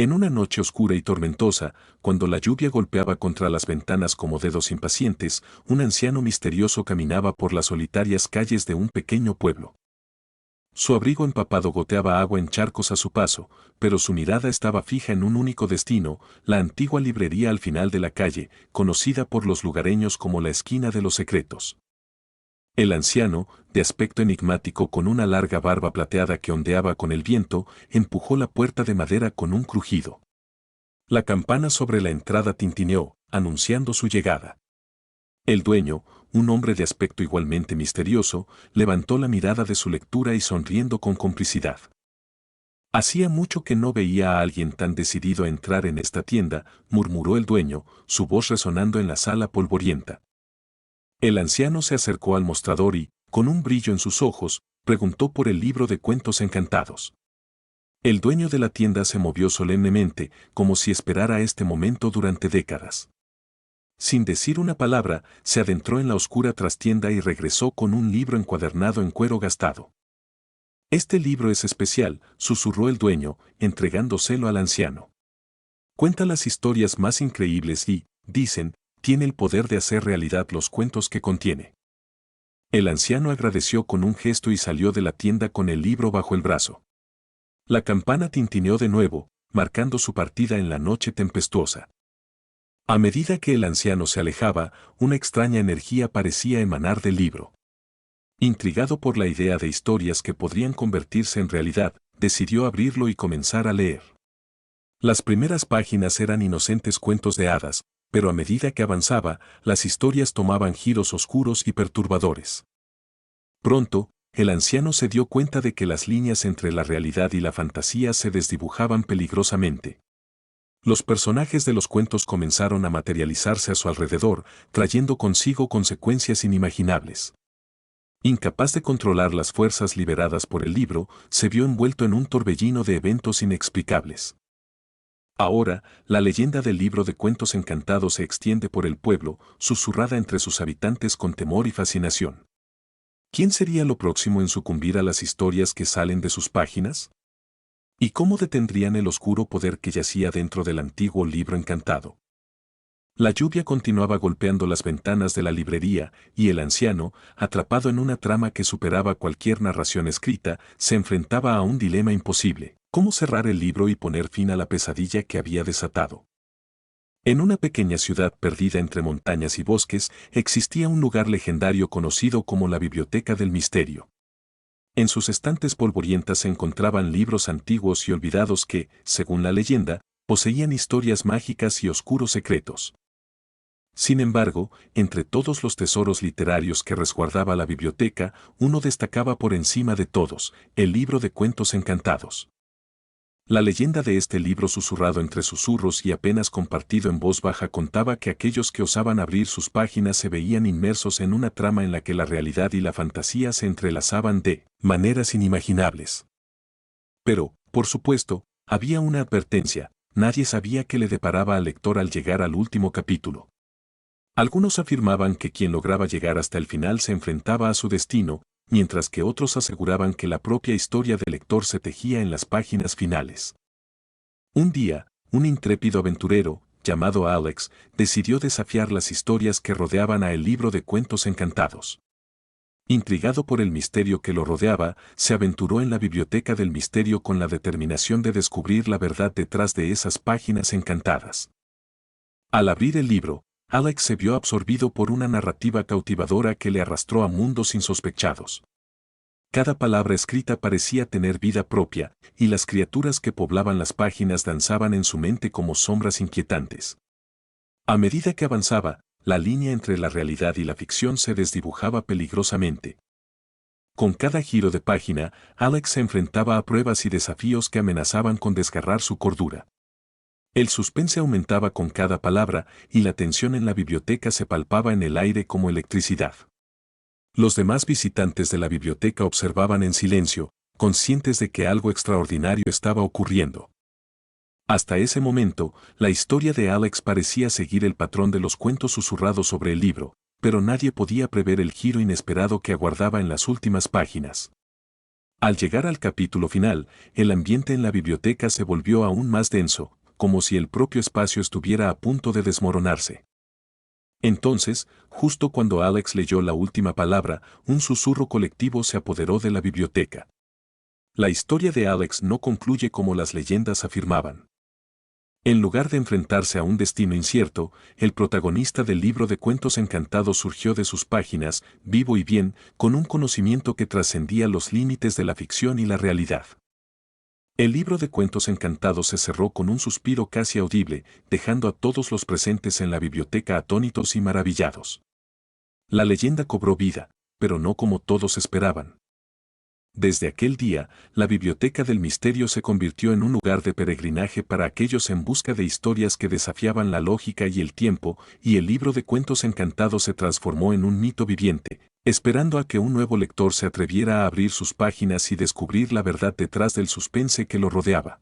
En una noche oscura y tormentosa, cuando la lluvia golpeaba contra las ventanas como dedos impacientes, un anciano misterioso caminaba por las solitarias calles de un pequeño pueblo. Su abrigo empapado goteaba agua en charcos a su paso, pero su mirada estaba fija en un único destino, la antigua librería al final de la calle, conocida por los lugareños como la esquina de los secretos. El anciano, de aspecto enigmático con una larga barba plateada que ondeaba con el viento, empujó la puerta de madera con un crujido. La campana sobre la entrada tintineó, anunciando su llegada. El dueño, un hombre de aspecto igualmente misterioso, levantó la mirada de su lectura y sonriendo con complicidad. Hacía mucho que no veía a alguien tan decidido a entrar en esta tienda, murmuró el dueño, su voz resonando en la sala polvorienta. El anciano se acercó al mostrador y, con un brillo en sus ojos, preguntó por el libro de cuentos encantados. El dueño de la tienda se movió solemnemente, como si esperara este momento durante décadas. Sin decir una palabra, se adentró en la oscura trastienda y regresó con un libro encuadernado en cuero gastado. Este libro es especial, susurró el dueño, entregándoselo al anciano. Cuenta las historias más increíbles y, dicen, tiene el poder de hacer realidad los cuentos que contiene. El anciano agradeció con un gesto y salió de la tienda con el libro bajo el brazo. La campana tintineó de nuevo, marcando su partida en la noche tempestuosa. A medida que el anciano se alejaba, una extraña energía parecía emanar del libro. Intrigado por la idea de historias que podrían convertirse en realidad, decidió abrirlo y comenzar a leer. Las primeras páginas eran inocentes cuentos de hadas, pero a medida que avanzaba, las historias tomaban giros oscuros y perturbadores. Pronto, el anciano se dio cuenta de que las líneas entre la realidad y la fantasía se desdibujaban peligrosamente. Los personajes de los cuentos comenzaron a materializarse a su alrededor, trayendo consigo consecuencias inimaginables. Incapaz de controlar las fuerzas liberadas por el libro, se vio envuelto en un torbellino de eventos inexplicables. Ahora, la leyenda del libro de cuentos encantados se extiende por el pueblo, susurrada entre sus habitantes con temor y fascinación. ¿Quién sería lo próximo en sucumbir a las historias que salen de sus páginas? ¿Y cómo detendrían el oscuro poder que yacía dentro del antiguo libro encantado? La lluvia continuaba golpeando las ventanas de la librería, y el anciano, atrapado en una trama que superaba cualquier narración escrita, se enfrentaba a un dilema imposible: ¿cómo cerrar el libro y poner fin a la pesadilla que había desatado? En una pequeña ciudad perdida entre montañas y bosques, existía un lugar legendario conocido como la Biblioteca del Misterio. En sus estantes polvorientas se encontraban libros antiguos y olvidados que, según la leyenda, poseían historias mágicas y oscuros secretos. Sin embargo, entre todos los tesoros literarios que resguardaba la biblioteca, uno destacaba por encima de todos: el libro de cuentos encantados. La leyenda de este libro, susurrado entre susurros y apenas compartido en voz baja, contaba que aquellos que osaban abrir sus páginas se veían inmersos en una trama en la que la realidad y la fantasía se entrelazaban de maneras inimaginables. Pero, por supuesto, había una advertencia: nadie sabía qué le deparaba al lector al llegar al último capítulo. Algunos afirmaban que quien lograba llegar hasta el final se enfrentaba a su destino, mientras que otros aseguraban que la propia historia del lector se tejía en las páginas finales. Un día, un intrépido aventurero, llamado Alex, decidió desafiar las historias que rodeaban a el libro de cuentos encantados. Intrigado por el misterio que lo rodeaba, se aventuró en la biblioteca del misterio con la determinación de descubrir la verdad detrás de esas páginas encantadas. Al abrir el libro, Alex se vio absorbido por una narrativa cautivadora que le arrastró a mundos insospechados. Cada palabra escrita parecía tener vida propia, y las criaturas que poblaban las páginas danzaban en su mente como sombras inquietantes. A medida que avanzaba, la línea entre la realidad y la ficción se desdibujaba peligrosamente. Con cada giro de página, Alex se enfrentaba a pruebas y desafíos que amenazaban con desgarrar su cordura. El suspense aumentaba con cada palabra, y la tensión en la biblioteca se palpaba en el aire como electricidad. Los demás visitantes de la biblioteca observaban en silencio, conscientes de que algo extraordinario estaba ocurriendo. Hasta ese momento, la historia de Alex parecía seguir el patrón de los cuentos susurrados sobre el libro, pero nadie podía prever el giro inesperado que aguardaba en las últimas páginas. Al llegar al capítulo final, el ambiente en la biblioteca se volvió aún más denso, como si el propio espacio estuviera a punto de desmoronarse. Entonces, justo cuando Alex leyó la última palabra, un susurro colectivo se apoderó de la biblioteca. La historia de Alex no concluye como las leyendas afirmaban. En lugar de enfrentarse a un destino incierto, el protagonista del libro de cuentos encantados surgió de sus páginas, vivo y bien, con un conocimiento que trascendía los límites de la ficción y la realidad. El libro de cuentos encantados se cerró con un suspiro casi audible, dejando a todos los presentes en la biblioteca atónitos y maravillados. La leyenda cobró vida, pero no como todos esperaban. Desde aquel día, la Biblioteca del Misterio se convirtió en un lugar de peregrinaje para aquellos en busca de historias que desafiaban la lógica y el tiempo, y el libro de cuentos encantados se transformó en un mito viviente, esperando a que un nuevo lector se atreviera a abrir sus páginas y descubrir la verdad detrás del suspense que lo rodeaba.